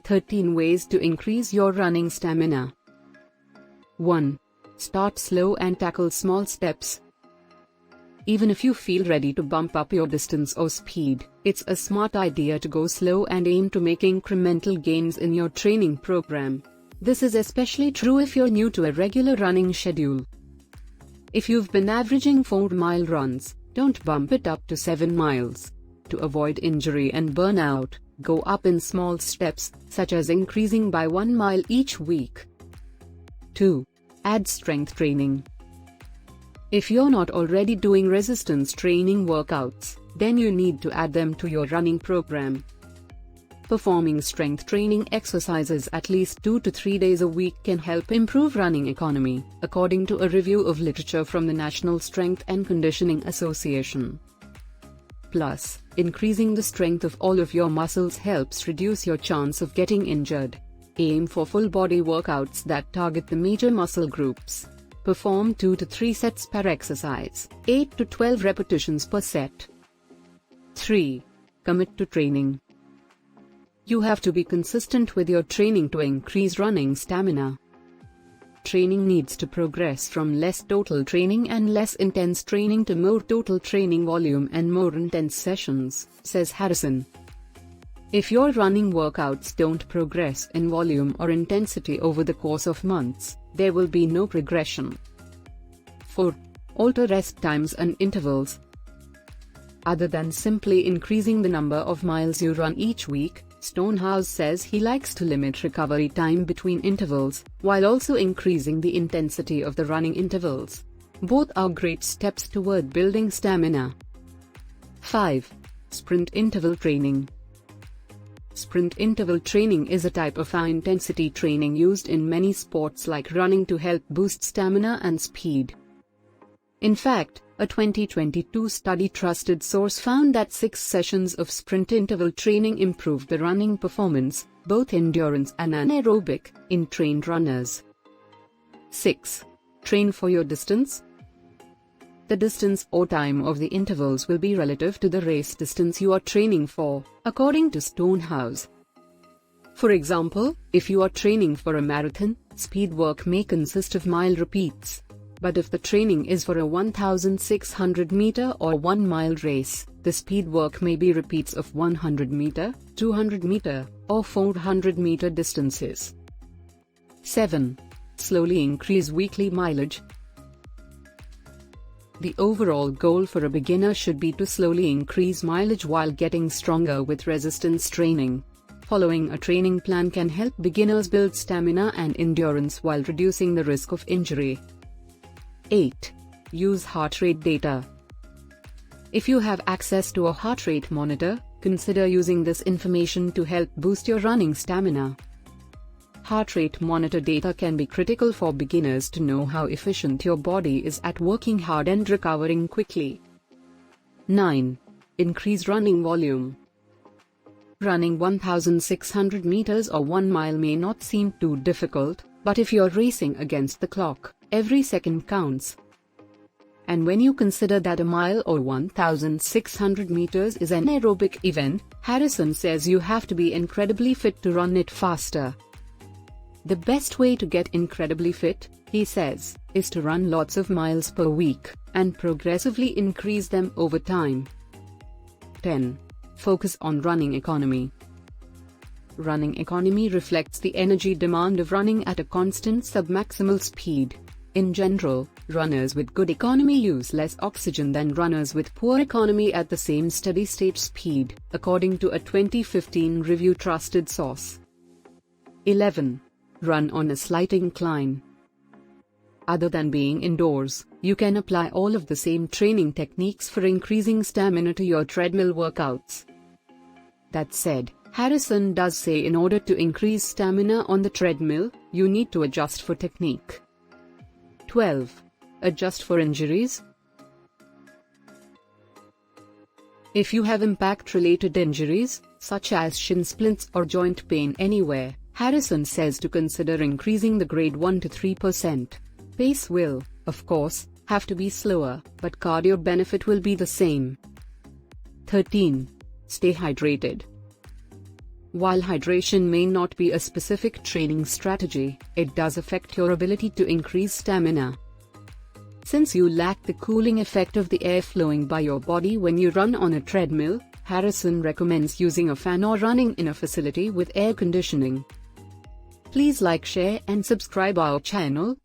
13 ways to increase your running stamina. 1. Start slow and tackle small steps. Even if you feel ready to bump up your distance or speed, it's a smart idea to go slow and aim to make incremental gains in your training program. This is especially true if you're new to a regular running schedule. If you've been averaging 4-mile runs, don't bump it up to 7 miles. To avoid injury and burnout, go up in small steps, such as increasing by 1 mile each week. 2. Add strength training. If you're not already doing resistance training workouts, then you need to add them to your running program. Performing strength training exercises at least 2 to 3 days a week can help improve running economy, according to a review of literature from the National Strength and Conditioning Association. Plus, increasing the strength of all of your muscles helps reduce your chance of getting injured. Aim for full-body workouts that target the major muscle groups. Perform 2 to 3 sets per exercise, 8 to 12 repetitions per set. 3. Commit to training. You have to be consistent with your training to increase running stamina. Training needs to progress from less total training and less intense training to more total training volume and more intense sessions, says Harrison. If your running workouts don't progress in volume or intensity over the course of months, there will be no progression. 4. Alter rest times and intervals. Other than simply increasing the number of miles you run each week, Stonehouse says he likes to limit recovery time between intervals, while also increasing the intensity of the running intervals. Both are great steps toward building stamina. 5. Sprint interval training. Sprint interval training is a type of high-intensity training used in many sports like running to help boost stamina and speed. In fact, a 2022 study trusted source found that 6 sessions of sprint interval training improved the running performance, both endurance and anaerobic, in trained runners. 6. Train for your distance. The distance or time of the intervals will be relative to the race distance you are training for, according to Stonehouse. For example, if you are training for a marathon, speed work may consist of mile repeats. But if the training is for a 1,600-meter or 1-mile race, the speed work may be repeats of 100-meter, 200-meter, or 400-meter distances. 7. Slowly increase weekly mileage. The overall goal for a beginner should be to slowly increase mileage while getting stronger with resistance training. Following a training plan can help beginners build stamina and endurance while reducing the risk of injury. 8. Use heart rate data. If you have access to a heart rate monitor, consider using this information to help boost your running stamina. Heart rate monitor data can be critical for beginners to know how efficient your body is at working hard and recovering quickly. 9. Increase running volume. Running 1,600 meters or 1 mile may not seem too difficult, but if you're racing against the clock, every second counts. And when you consider that a mile or 1,600 meters is an aerobic event, Harrison says you have to be incredibly fit to run it faster. The best way to get incredibly fit, he says, is to run lots of miles per week, and progressively increase them over time. 10. Focus on running economy. Running economy reflects the energy demand of running at a constant submaximal speed. In general, runners with good economy use less oxygen than runners with poor economy at the same steady-state speed, according to a 2015 review trusted source. 11. Run on a slight incline. Other than being indoors, you can apply all of the same training techniques for increasing stamina to your treadmill workouts. That said, Harrison does say in order to increase stamina on the treadmill, you need to adjust for technique. 12. Adjust for injuries. If you have impact-related injuries, such as shin splints or joint pain anywhere, Harrison says to consider increasing the grade 1 to 3%. Pace will, of course, have to be slower, but cardio benefit will be the same. 13. Stay hydrated. While hydration may not be a specific training strategy, it does affect your ability to increase stamina. Since you lack the cooling effect of the air flowing by your body when you run on a treadmill, Harrison recommends using a fan or running in a facility with air conditioning. Please like, share and subscribe our channel.